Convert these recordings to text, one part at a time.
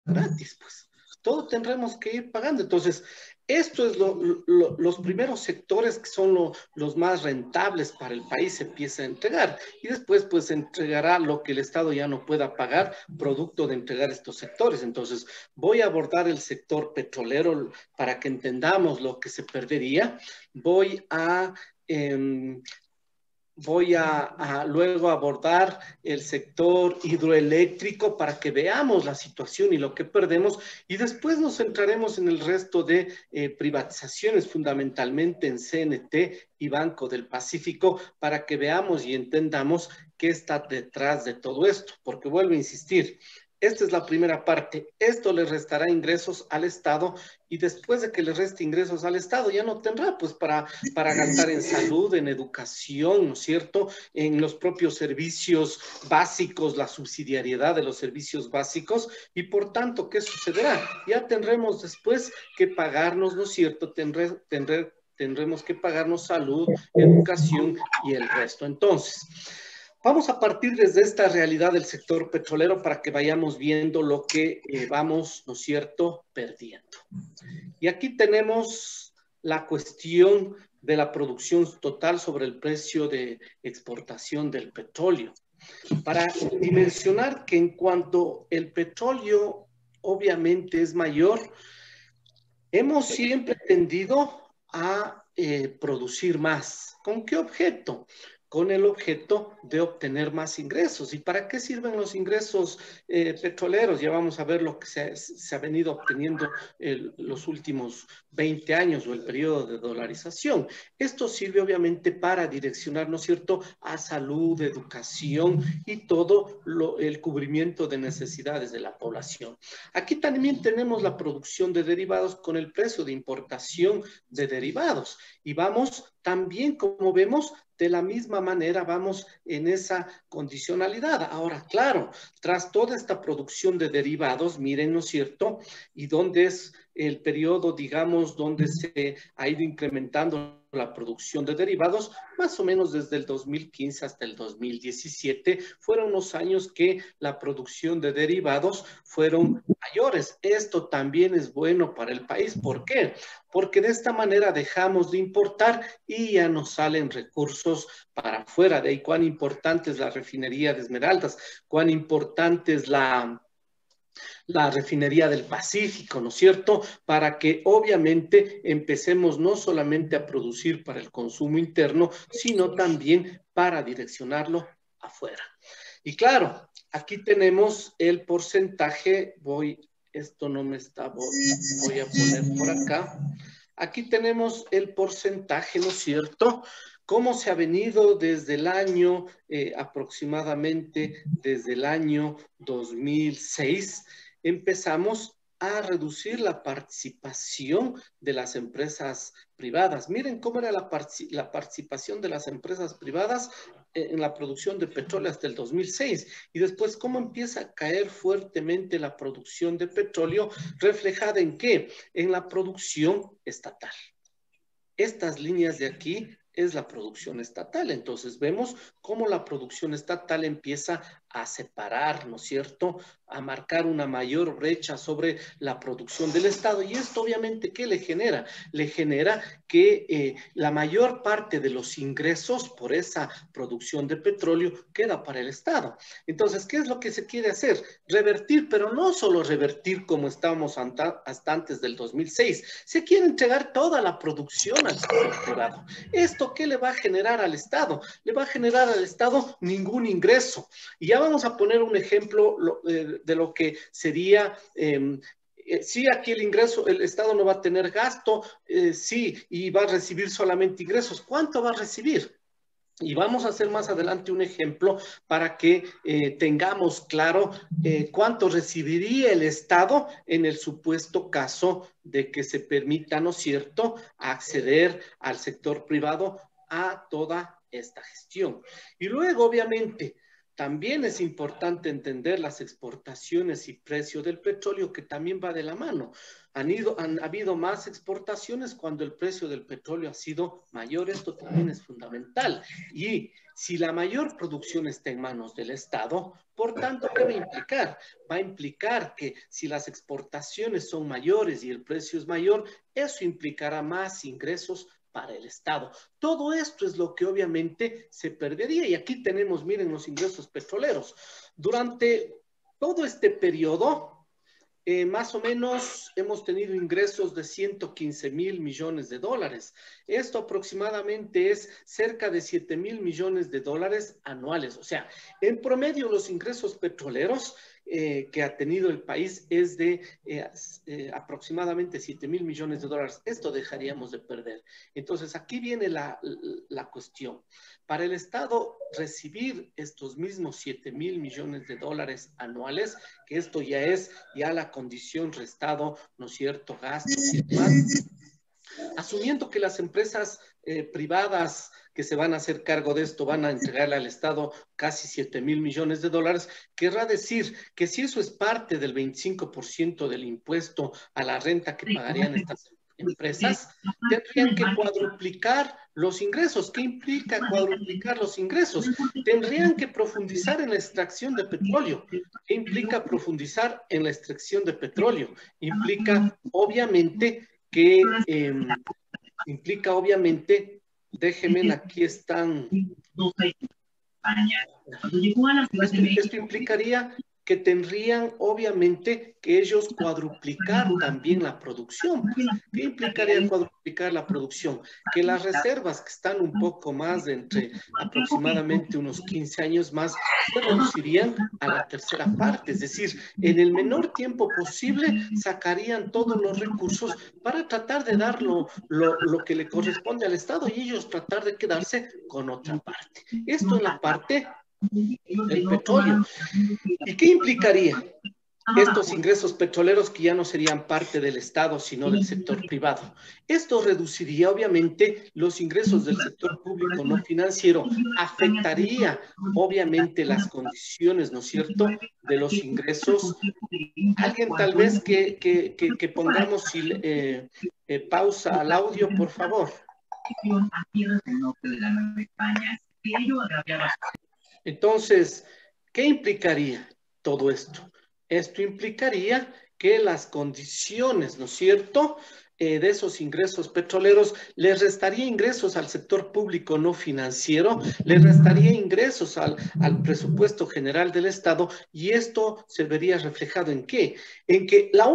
gratis, pues. Todo tendremos que ir pagando. Entonces, esto es los primeros sectores que son los más rentables para el país, se empieza a entregar. Y después, pues, se entregará lo que el Estado ya no pueda pagar, producto de entregar estos sectores. Entonces, voy a abordar el sector petrolero para que entendamos lo que se perdería. Eh, Voy a luego abordar el sector hidroeléctrico para que veamos la situación y lo que perdemos, y después nos centraremos en el resto de privatizaciones, fundamentalmente en CNT y Banco del Pacífico, para que veamos y entendamos qué está detrás de todo esto, porque vuelvo a insistir. Esta es la primera parte. Esto le restará ingresos al Estado, y después de que le reste ingresos al Estado ya no tendrá pues para gastar en salud, en educación, ¿no es cierto? En los propios servicios básicos, la subsidiariedad de los servicios básicos, y por tanto, ¿qué sucederá? Ya tendremos después que pagarnos, ¿no es cierto? Tendremos que pagarnos salud, educación y el resto. Entonces, vamos a partir desde esta realidad del sector petrolero para que vayamos viendo lo que vamos, ¿no es cierto?, perdiendo. Y aquí tenemos la cuestión de la producción total sobre el precio de exportación del petróleo. Para dimensionar que en cuanto el petróleo obviamente es mayor, hemos siempre tendido a producir más. ¿Con qué objeto? Con el objeto de obtener más ingresos. ¿Y para qué sirven los ingresos petroleros? Ya vamos a ver lo que se ha venido obteniendo los últimos 20 años o el periodo de dolarización. Esto sirve obviamente para direccionar, ¿no es cierto?, a salud, educación y todo el cubrimiento de necesidades de la población. Aquí también tenemos la producción de derivados con el precio de importación de derivados. Y vamos también, como vemos, de la misma manera vamos en esa condicionalidad. Ahora, claro, tras toda esta producción de derivados, miren, ¿no es cierto?, y dónde es el periodo, digamos, donde se ha ido incrementando la producción de derivados, más o menos desde el 2015 hasta el 2017, fueron unos años que la producción de derivados fueron mayores. Esto también es bueno para el país. ¿Por qué? Porque de esta manera dejamos de importar y ya nos salen recursos para afuera. De ahí cuán importante es la refinería de Esmeraldas, cuán importante es la refinería del Pacífico, ¿no es cierto? Para que obviamente empecemos no solamente a producir para el consumo interno, sino también para direccionarlo afuera. Y claro, aquí tenemos el porcentaje, esto no me está, voy a poner por acá. Aquí tenemos el porcentaje, ¿no es cierto?, cómo se ha venido desde el año, aproximadamente desde el año 2006, empezamos a reducir la participación de las empresas privadas. Miren cómo era la participación de las empresas privadas en la producción de petróleo hasta el 2006, y después cómo empieza a caer fuertemente la producción de petróleo, reflejada en ¿qué? En la producción estatal. Estas líneas de aquí es la producción estatal. Entonces vemos cómo la producción estatal empieza a separar, ¿no es cierto?, a marcar una mayor brecha sobre la producción del Estado. Y esto obviamente, ¿qué le genera? Le genera que la mayor parte de los ingresos por esa producción de petróleo queda para el Estado. Entonces, ¿qué es lo que se quiere hacer? Revertir, pero no solo revertir como estábamos hasta antes del 2006. Se quiere entregar toda la producción al sector privado. ¿Esto qué le va a generar al Estado? Le va a generar al Estado ningún ingreso. Y ya vamos a poner un ejemplo de lo que sería sí, aquí el ingreso, el Estado no va a tener gasto, sí, y va a recibir solamente ingresos. ¿Cuánto va a recibir? Y vamos a hacer más adelante un ejemplo para que tengamos claro cuánto recibiría el Estado en el supuesto caso de que se permita, ¿no es cierto?, acceder al sector privado a toda esta gestión. Y luego, obviamente, también es importante entender las exportaciones y precio del petróleo, que también va de la mano. Han habido más exportaciones cuando el precio del petróleo ha sido mayor. Esto también es fundamental. Y si la mayor producción está en manos del Estado, por tanto, ¿qué va a implicar? Va a implicar que si las exportaciones son mayores y el precio es mayor, eso implicará más ingresos para el Estado. Todo esto es lo que obviamente se perdería. Y aquí tenemos, miren, los ingresos petroleros. Durante todo este periodo, más o menos hemos tenido ingresos de 115.000 millones de dólares. Esto aproximadamente es cerca de 7.000 millones de dólares anuales. O sea, en promedio los ingresos petroleros que ha tenido el país es de aproximadamente 7.000 millones de dólares. Esto dejaríamos de perder. Entonces, aquí viene la cuestión. Para el Estado recibir estos mismos 7.000 millones de dólares anuales, que esto ya es la condición restado, ¿no es cierto?, gastos y demás, asumiendo que las empresas privadas que se van a hacer cargo de esto van a entregarle al Estado casi 7.000 millones de dólares, querrá decir que si eso es parte del 25% del impuesto a la renta que pagarían estas empresas, tendrían que cuadruplicar los ingresos. ¿Qué implica cuadruplicar los ingresos? Tendrían que profundizar en la extracción de petróleo. ¿Qué implica profundizar en la extracción de petróleo? Implica, obviamente, déjenme, aquí están. Esto implicaría que tendrían, obviamente, que ellos cuadruplicar también la producción. ¿Qué implicaría cuadruplicar la producción? Que las reservas, que están un poco más de entre aproximadamente unos 15 años más, se reducirían a la tercera parte. Es decir, en el menor tiempo posible sacarían todos los recursos para tratar de dar lo que le corresponde al Estado y ellos tratar de quedarse con otra parte. Esto es la parte del petróleo. ¿Y qué implicaría estos ingresos petroleros que ya no serían parte del Estado, sino del sector privado? Esto reduciría, obviamente, los ingresos del sector público no financiero, afectaría, obviamente, las condiciones, ¿no es cierto?, de los ingresos. Alguien tal vez que pongamos pausa al audio, por favor. Entonces, ¿qué implicaría todo esto? Esto implicaría que las condiciones, ¿no es cierto?, de esos ingresos petroleros les restaría ingresos al sector público no financiero, les restaría ingresos al presupuesto general del Estado, y esto se vería reflejado ¿en qué? En que la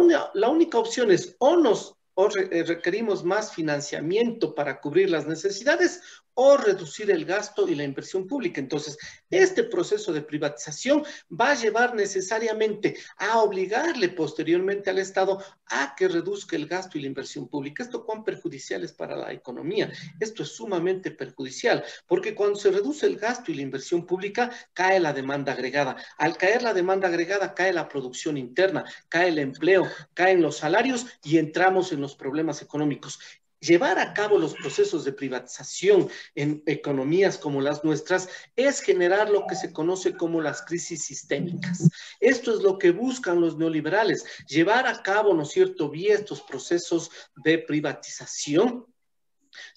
única opción es o requerimos más financiamiento para cubrir las necesidades o reducir el gasto y la inversión pública. Entonces, este proceso de privatización va a llevar necesariamente a obligarle posteriormente al Estado a que reduzca el gasto y la inversión pública. ¿Esto cuán perjudicial es para la economía? Esto es sumamente perjudicial, porque cuando se reduce el gasto y la inversión pública, cae la demanda agregada. Al caer la demanda agregada, cae la producción interna, cae el empleo, caen los salarios y entramos en los problemas económicos. Llevar a cabo los procesos de privatización en economías como las nuestras es generar lo que se conoce como las crisis sistémicas. Esto es lo que buscan los neoliberales, llevar a cabo, ¿no es cierto?, vía estos procesos de privatización,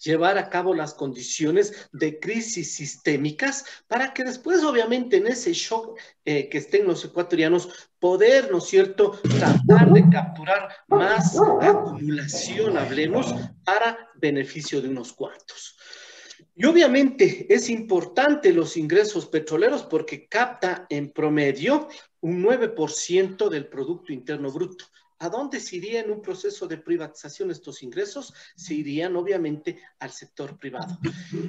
llevar a cabo las condiciones de crisis sistémicas para que después, obviamente, en ese shock que estén los ecuatorianos, poder, ¿no es cierto?, tratar de capturar más acumulación, hablemos, para beneficio de unos cuantos. Y obviamente es importante los ingresos petroleros porque capta en promedio un 9% del Producto Interno Bruto. ¿A dónde se iría en un proceso de privatización estos ingresos? Se irían obviamente al sector privado.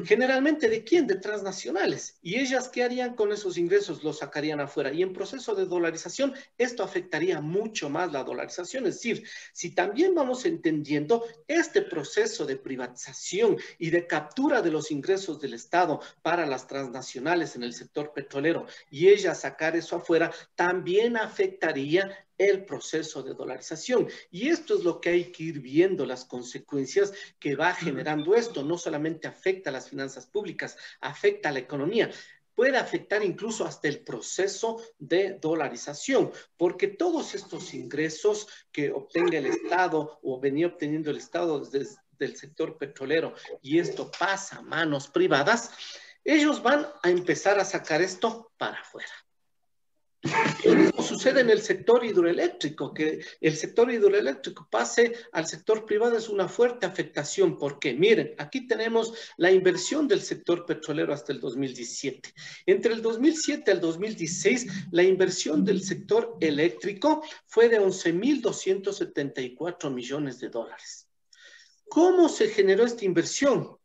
Generalmente, ¿de quién? De transnacionales. ¿Y ellas qué harían con esos ingresos? Los sacarían afuera. Y en proceso de dolarización, esto afectaría mucho más la dolarización. Es decir, si también vamos entendiendo este proceso de privatización y de captura de los ingresos del Estado para las transnacionales en el sector petrolero y ellas sacar eso afuera, también afectaría el proceso de dolarización. Y esto es lo que hay que ir viendo, las consecuencias que va generando esto. No solamente afecta a las finanzas públicas, afecta a la economía. puede afectar incluso hasta el proceso de dolarización, porque todos estos ingresos que obtenga el Estado o venía obteniendo el Estado desde el sector petrolero y esto pasa a manos privadas, ellos van a empezar a sacar esto para afuera. Lo mismo sucede en el sector hidroeléctrico, que el sector hidroeléctrico pase al sector privado es una fuerte afectación. ¿Por qué? Miren, aquí tenemos la inversión del sector petrolero hasta el 2017. Entre el 2007 al 2016, la inversión del sector eléctrico fue de 11.274 millones de dólares. ¿Cómo se generó esta inversión?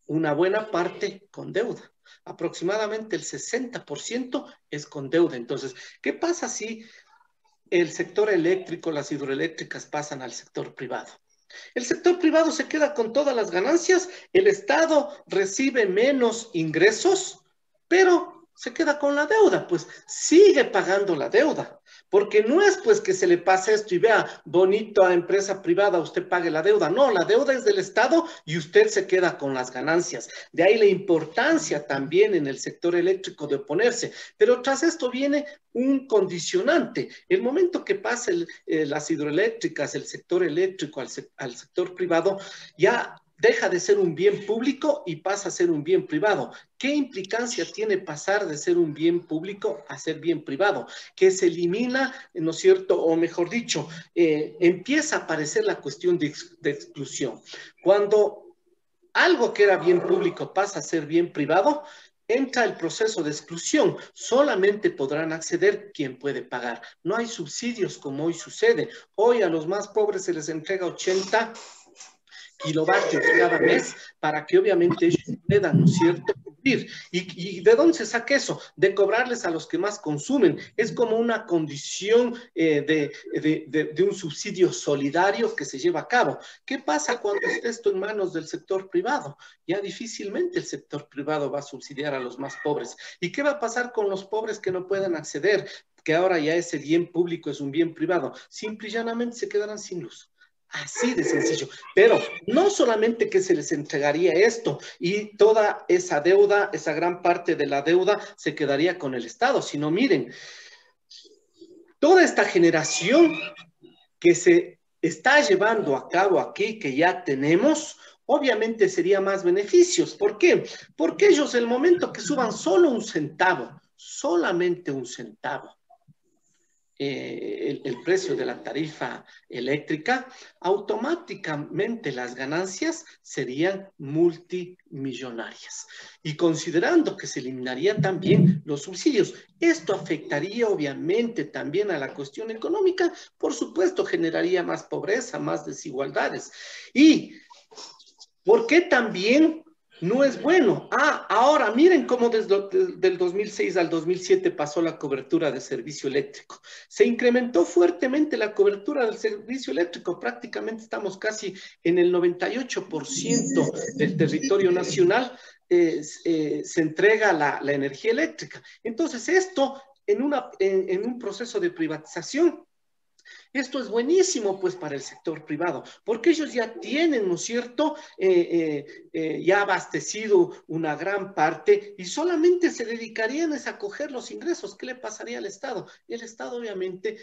Una buena parte con deuda. Aproximadamente el 60% es con deuda. Entonces, ¿qué pasa si el sector eléctrico, las hidroeléctricas pasan al sector privado? El sector privado se queda con todas las ganancias, el Estado recibe menos ingresos, pero se queda con la deuda, pues sigue pagando la deuda. Porque no es pues que se le pase esto y vea, bonito a empresa privada, usted pague la deuda. No, la deuda es del Estado y usted se queda con las ganancias. De ahí la importancia también en el sector eléctrico de oponerse. Pero tras esto viene un condicionante. El momento que pase las hidroeléctricas, el sector eléctrico al sector privado, ya deja de ser un bien público y pasa a ser un bien privado. ¿Qué implicancia tiene pasar de ser un bien público a ser bien privado? Que se elimina, ¿no es cierto? O mejor dicho, empieza a aparecer la cuestión de exclusión. Cuando algo que era bien público pasa a ser bien privado, entra el proceso de exclusión. Solamente podrán acceder quien puede pagar. No hay subsidios como hoy sucede. Hoy a los más pobres se les entrega 80 kilovatios cada mes para que obviamente ellos puedan, ¿no es cierto?, cubrir. ¿Y de dónde se saca eso? De cobrarles a los que más consumen. Es como una condición de un subsidio solidario que se lleva a cabo. ¿Qué pasa cuando esté esto en manos del sector privado? Ya difícilmente el sector privado va a subsidiar a los más pobres. ¿Y qué va a pasar con los pobres que no puedan acceder? Que ahora ya ese bien público es un bien privado. Simple y llanamente se quedarán sin luz. Así de sencillo. Pero no solamente que se les entregaría esto y toda esa deuda, esa gran parte de la deuda se quedaría con el Estado, sino miren, toda esta generación que se está llevando a cabo aquí, que ya tenemos, obviamente sería más beneficios. ¿Por qué? Porque ellos, el momento que suban solo un centavo, solamente un centavo, el precio de la tarifa eléctrica, automáticamente las ganancias serían multimillonarias. Y considerando que se eliminarían también los subsidios, esto afectaría obviamente también a la cuestión económica, por supuesto generaría más pobreza, más desigualdades. ¿Y por qué también no es bueno? Ahora miren cómo desde el 2006 al 2007 pasó la cobertura de servicio eléctrico. Se incrementó fuertemente la cobertura del servicio eléctrico. Prácticamente estamos casi en el 98% del territorio nacional se entrega la energía eléctrica. Entonces esto en un proceso de privatización, esto es buenísimo, pues, para el sector privado, porque ellos ya tienen, ¿no es cierto?, ya abastecido una gran parte y solamente se dedicarían a coger los ingresos. ¿Qué le pasaría al Estado? El Estado, obviamente,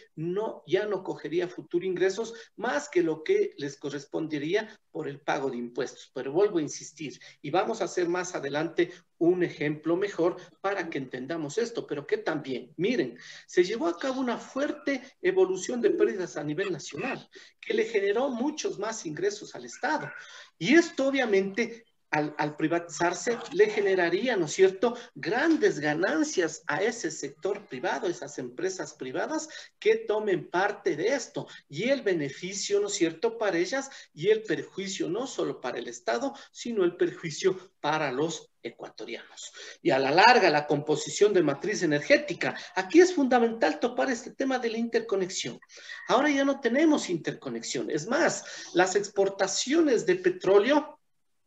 ya no cogería futuros ingresos más que lo que les correspondería por el pago de impuestos. Pero vuelvo a insistir, y vamos a hacer más adelante un ejemplo mejor para que entendamos esto, pero que también, miren, se llevó a cabo una fuerte evolución de pérdidas a nivel nacional, que le generó muchos más ingresos al Estado. Y esto obviamente al privatizarse le generaría, ¿no es cierto?, grandes ganancias a ese sector privado, esas empresas privadas que tomen parte de esto. Y el beneficio, ¿no es cierto?, para ellas y el perjuicio no solo para el Estado, sino el perjuicio para los ecuatorianos. Y a la larga, la composición de matriz energética. Aquí es fundamental topar este tema de la interconexión. Ahora ya no tenemos interconexión. Es más, las exportaciones de petróleo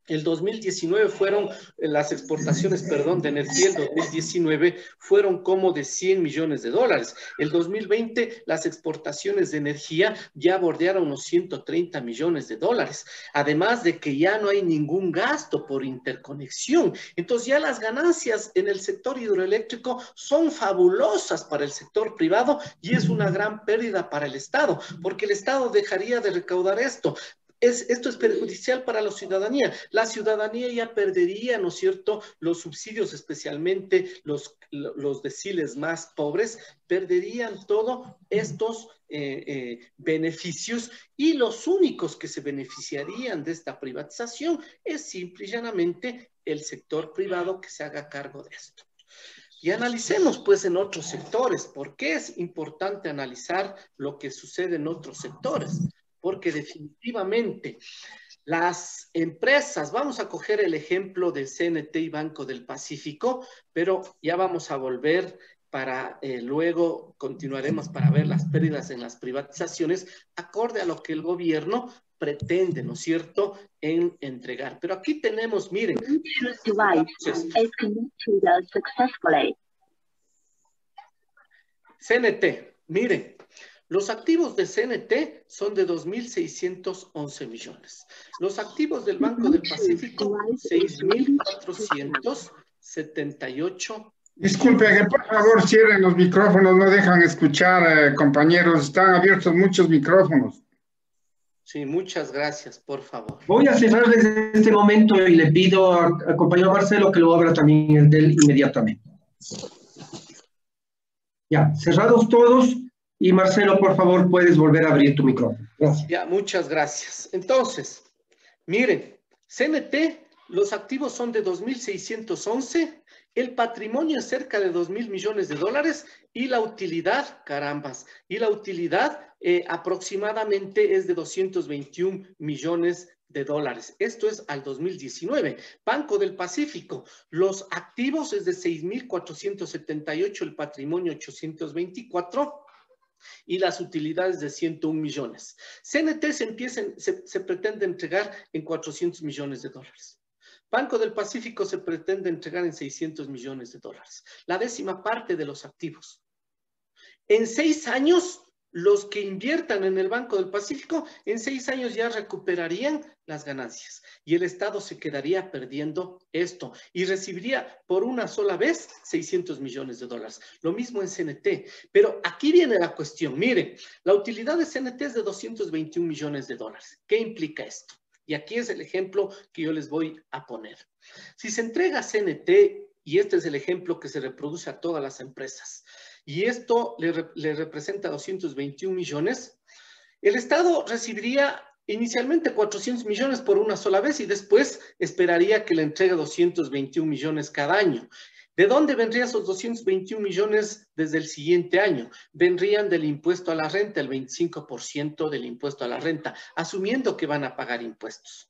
El 2019 fueron, las exportaciones, perdón, de energía, el 2019 fueron como de 100 millones de dólares. El 2020 las exportaciones de energía ya bordearon los 130 millones de dólares. Además de que ya no hay ningún gasto por interconexión. Entonces ya las ganancias en el sector hidroeléctrico son fabulosas para el sector privado y es una gran pérdida para el Estado, porque el Estado dejaría de recaudar esto. Esto es perjudicial para la ciudadanía. La ciudadanía ya perdería, ¿no es cierto?, los subsidios, especialmente los deciles más pobres, perderían todos estos beneficios y los únicos que se beneficiarían de esta privatización es simple y llanamente el sector privado que se haga cargo de esto. Y analicemos pues en otros sectores. ¿Por qué es importante analizar lo que sucede en otros sectores? Porque definitivamente las empresas, vamos a coger el ejemplo de CNT y Banco del Pacífico, pero ya vamos a volver para luego continuaremos para ver las pérdidas en las privatizaciones, acorde a lo que el gobierno pretende, ¿no es cierto?, en entregar. Pero aquí tenemos, miren, CNT, miren, los activos de CNT son de 2.611 millones. Los activos del Banco del Pacífico, 6.478. Disculpen, que por favor cierren los micrófonos, no dejan escuchar, compañeros. Están abiertos muchos micrófonos. Sí, muchas gracias, por favor. Voy a cerrar desde este momento y le pido al compañero Marcelo que lo abra también de él inmediatamente. Ya, cerrados todos. Y Marcelo, por favor, puedes volver a abrir tu micrófono. Gracias. Ya, muchas gracias. Entonces, miren, CNT, los activos son de 2.611, el patrimonio es cerca de 2.000 millones de dólares y la utilidad, carambas, y la utilidad aproximadamente es de 221 millones de dólares. Esto es al 2019. Banco del Pacífico, los activos es de 6.478, el patrimonio 824 y las utilidades de 101 millones. CNT se pretende entregar en 400 millones de dólares. Banco del Pacífico se pretende entregar en 600 millones de dólares. La décima parte de los activos. En 6 años, los que inviertan en el Banco del Pacífico, en 6 años ya recuperarían las ganancias y el Estado se quedaría perdiendo esto y recibiría por una sola vez 600 millones de dólares. Lo mismo en CNT. Pero aquí viene la cuestión. Miren, la utilidad de CNT es de 221 millones de dólares. ¿Qué implica esto? Y aquí es el ejemplo que yo les voy a poner. Si se entrega CNT, y este es el ejemplo que se reproduce a todas las empresas, y esto le representa 221 millones, el Estado recibiría inicialmente 400 millones por una sola vez y después esperaría que le entregue 221 millones cada año. ¿De dónde vendrían esos 221 millones desde el siguiente año? Vendrían del impuesto a la renta, el 25% del impuesto a la renta, asumiendo que van a pagar impuestos.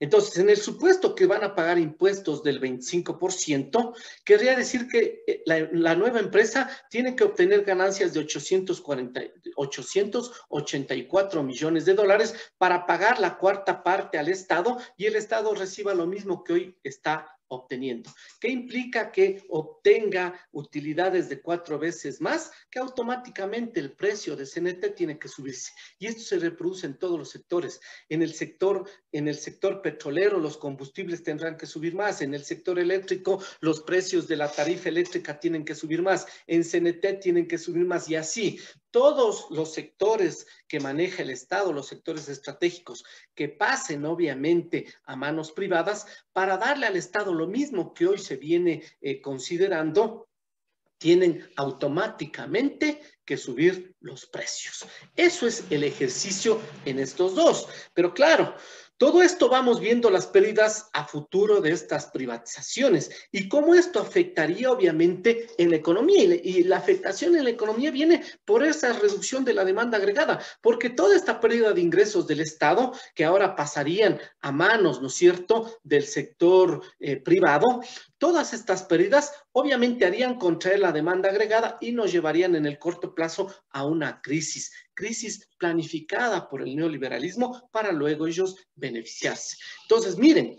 Entonces, en el supuesto que van a pagar impuestos del 25%, querría decir que la nueva empresa tiene que obtener ganancias de 884 millones de dólares para pagar la cuarta parte al Estado y el Estado reciba lo mismo que hoy está obteniendo. ¿Qué implica? Que obtenga utilidades de 4 veces más, que automáticamente el precio de CNT tiene que subirse. Y esto se reproduce en todos los sectores. En el sector petrolero, los combustibles tendrán que subir más. En el sector eléctrico, los precios de la tarifa eléctrica tienen que subir más. En CNT tienen que subir más y así. Todos los sectores que maneja el Estado, los sectores estratégicos, que pasen obviamente a manos privadas para darle al Estado lo mismo que hoy se viene considerando, tienen automáticamente que subir los precios. Eso es el ejercicio en estos dos. Pero claro, todo esto vamos viendo las pérdidas a futuro de estas privatizaciones y cómo esto afectaría obviamente en la economía. Y la afectación en la economía viene por esa reducción de la demanda agregada, porque toda esta pérdida de ingresos del Estado, que ahora pasarían a manos, ¿no es cierto?, del sector privado, todas estas pérdidas obviamente harían contraer la demanda agregada y nos llevarían en el corto plazo a una crisis planificada por el neoliberalismo para luego ellos beneficiarse. Entonces, miren,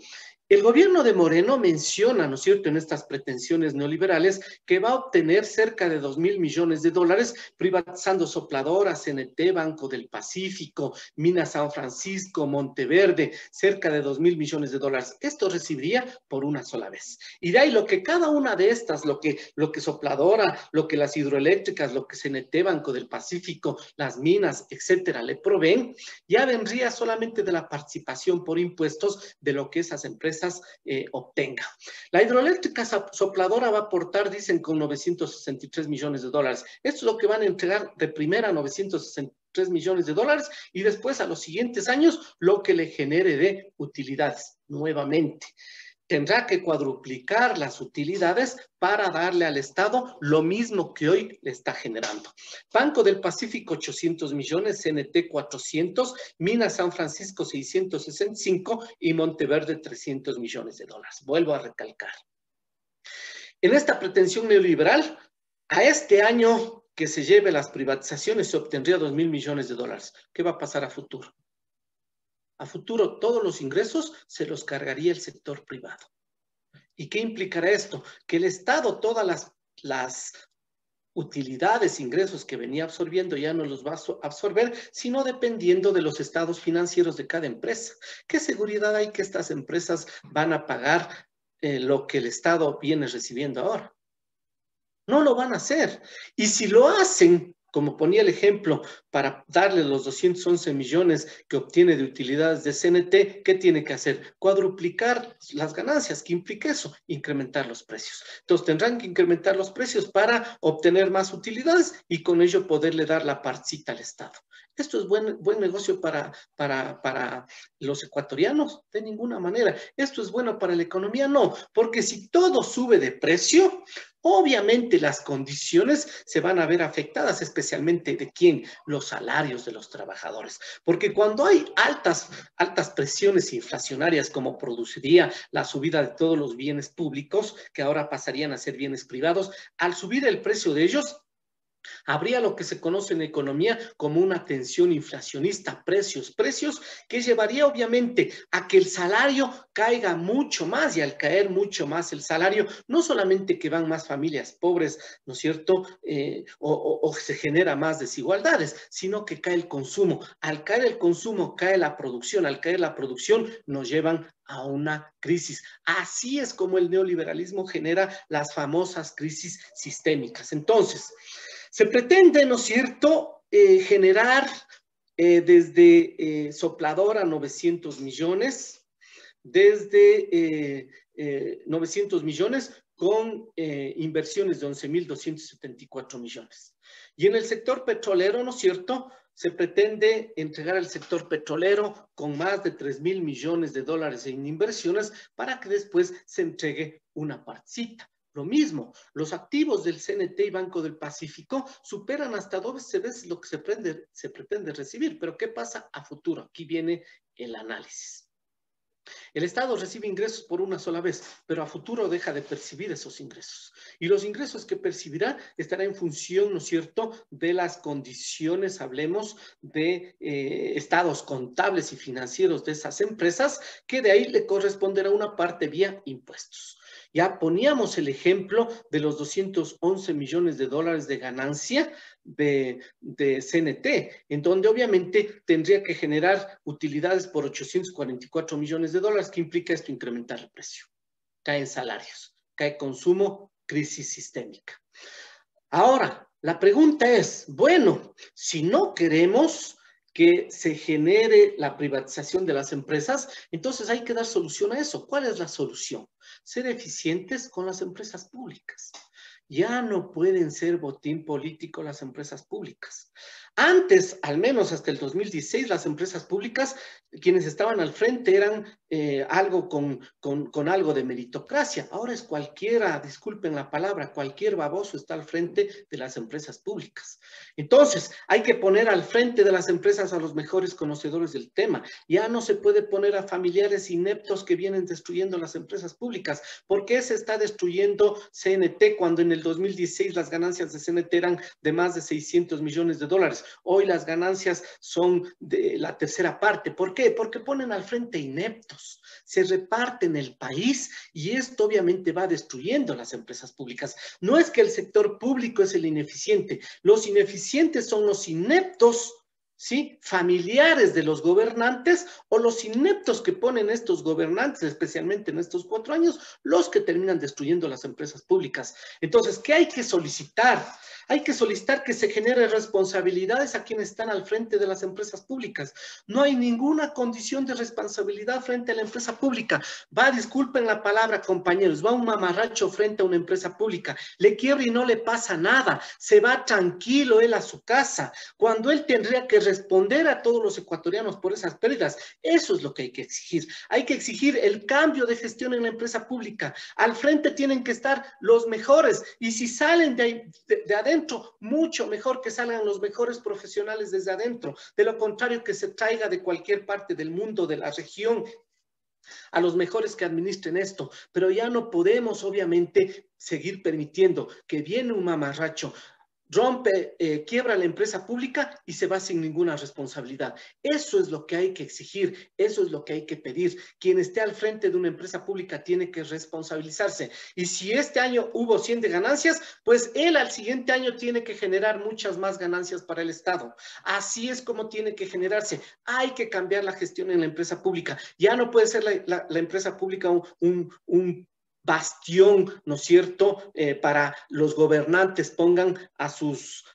El gobierno de Moreno menciona, ¿no es cierto?, en estas pretensiones neoliberales, que va a obtener cerca de 2.000 millones de dólares privatizando Sopladora, CNT, Banco del Pacífico, Mina San Francisco, Monteverde, cerca de 2.000 millones de dólares. Esto recibiría por una sola vez. Y de ahí lo que cada una de estas, lo que Sopladora, lo que las hidroeléctricas, lo que CNT, Banco del Pacífico, las minas, etcétera, le proveen, ya vendría solamente de la participación por impuestos de lo que esas empresas obtengan. La hidroeléctrica Sopladora va a aportar, dicen, con 963 millones de dólares. Esto es lo que van a entregar de primera, 963 millones de dólares, y después a los siguientes años lo que le genere de utilidades nuevamente. Tendrá que cuadruplicar las utilidades para darle al Estado lo mismo que hoy le está generando. Banco del Pacífico, 800 millones, CNT, 400, Minas San Francisco, 665 y Monteverde, 300 millones de dólares. Vuelvo a recalcar. En esta pretensión neoliberal, a este año que se lleve las privatizaciones se obtendría 2.000 millones de dólares. ¿Qué va a pasar a futuro? A futuro todos los ingresos se los cargaría el sector privado. ¿Y qué implicará esto? Que el Estado, todas las utilidades, ingresos que venía absorbiendo ya no los va a absorber, sino dependiendo de los estados financieros de cada empresa. ¿Qué seguridad hay que estas empresas van a pagar lo que el Estado viene recibiendo ahora? No lo van a hacer. Y si lo hacen, como ponía el ejemplo, para darle los 211 millones que obtiene de utilidades de CNT, ¿qué tiene que hacer? Cuadruplicar las ganancias. ¿Qué implica eso? Incrementar los precios. Entonces tendrán que incrementar los precios para obtener más utilidades y con ello poderle dar la partcita al Estado. ¿Esto es buen negocio para los ecuatorianos? De ninguna manera. ¿Esto es bueno para la economía? No, porque si todo sube de precio, obviamente las condiciones se van a ver afectadas, especialmente de quién, los salarios de los trabajadores. Porque cuando hay altas presiones inflacionarias, como produciría la subida de todos los bienes públicos, que ahora pasarían a ser bienes privados, al subir el precio de ellos, habría lo que se conoce en economía como una tensión inflacionista, precios, que llevaría obviamente a que el salario caiga mucho más, y al caer mucho más el salario, no solamente que van más familias pobres, ¿no es cierto?, o se genera más desigualdades, sino que cae el consumo. Al caer el consumo, cae la producción. Al caer la producción, nos llevan a una crisis. Así es como el neoliberalismo genera las famosas crisis sistémicas. Entonces, se pretende, ¿no es cierto?, generar desde Sopladora 900 millones, desde 900 millones con inversiones de 11.274 millones. Y en el sector petrolero, ¿no es cierto?, se pretende entregar al sector petrolero con más de 3.000 millones de dólares en inversiones para que después se entregue una partecita. Lo mismo, los activos del CNT y Banco del Pacífico superan hasta 12 veces lo que se pretende recibir. Pero ¿qué pasa a futuro? Aquí viene el análisis. El Estado recibe ingresos por una sola vez, pero a futuro deja de percibir esos ingresos. Y los ingresos que percibirá estarán en función, ¿no es cierto?, de las condiciones, hablemos de estados contables y financieros de esas empresas, que de ahí le corresponderá una parte vía impuestos. Ya poníamos el ejemplo de los 211 millones de dólares de ganancia de CNT, en donde obviamente tendría que generar utilidades por 844 millones de dólares. ¿Qué implica esto? Incrementar el precio. Caen salarios, cae consumo, crisis sistémica. Ahora, la pregunta es, bueno, si no queremos que se genere la privatización de las empresas, entonces hay que dar solución a eso. ¿Cuál es la solución? Ser eficientes con las empresas públicas. Ya no pueden ser botín político las empresas públicas. Antes, al menos hasta el 2016, las empresas públicas, quienes estaban al frente eran algo con algo de meritocracia. Ahora es cualquiera, disculpen la palabra, cualquier baboso está al frente de las empresas públicas. Entonces, hay que poner al frente de las empresas a los mejores conocedores del tema. Ya no se puede poner a familiares ineptos que vienen destruyendo las empresas públicas. ¿Por qué se está destruyendo CNT cuando en el 2016 las ganancias de CNT eran de más de 600 millones de dólares? públicas, hoy las ganancias son de la tercera parte. ¿Por qué? Porque ponen al frente ineptos, se reparten el país y esto obviamente va destruyendo las empresas públicas. No es que el sector público es el ineficiente, los ineficientes son los ineptos, ¿sí? Familiares de los gobernantes o los ineptos que ponen estos gobernantes, especialmente en estos 4 años, los que terminan destruyendo las empresas públicas. Entonces, ¿qué hay que solicitar? Hay que solicitar que se genere responsabilidades a quienes están al frente de las empresas públicas. No hay ninguna condición de responsabilidad frente a la empresa pública. Va, disculpen la palabra, compañeros, va un mamarracho frente a una empresa pública, le quiebra y no le pasa nada, se va tranquilo él a su casa, cuando él tendría que responder a todos los ecuatorianos por esas pérdidas. Eso es lo que hay que exigir. Hay que exigir el cambio de gestión en la empresa pública. Al frente tienen que estar los mejores y si salen de adentro, mucho mejor que salgan los mejores profesionales desde adentro. De lo contrario, que se traiga de cualquier parte del mundo, de la región, a los mejores que administren esto. Pero ya no podemos, obviamente, seguir permitiendo que viene un mamarracho, rompe, quiebra la empresa pública y se va sin ninguna responsabilidad. Eso es lo que hay que exigir, eso es lo que hay que pedir. Quien esté al frente de una empresa pública tiene que responsabilizarse. Y si este año hubo 100 de ganancias, pues él al siguiente año tiene que generar muchas más ganancias para el Estado. Así es como tiene que generarse. Hay que cambiar la gestión en la empresa pública. Ya no puede ser la empresa pública un bastión, ¿no es cierto?, para los gobernantes pongan a sus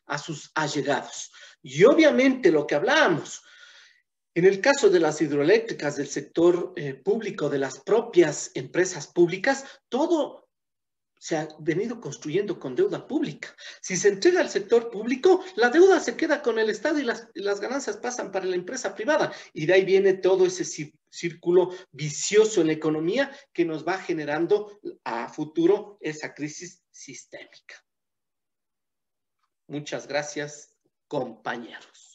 allegados. Y obviamente lo que hablábamos, en el caso de las hidroeléctricas, del sector público, de las propias empresas públicas, todo se ha venido construyendo con deuda pública. Si se entrega al sector público, la deuda se queda con el Estado y las ganancias pasan para la empresa privada. Y de ahí viene todo ese círculo vicioso en la economía que nos va generando a futuro esa crisis sistémica. Muchas gracias, compañeros.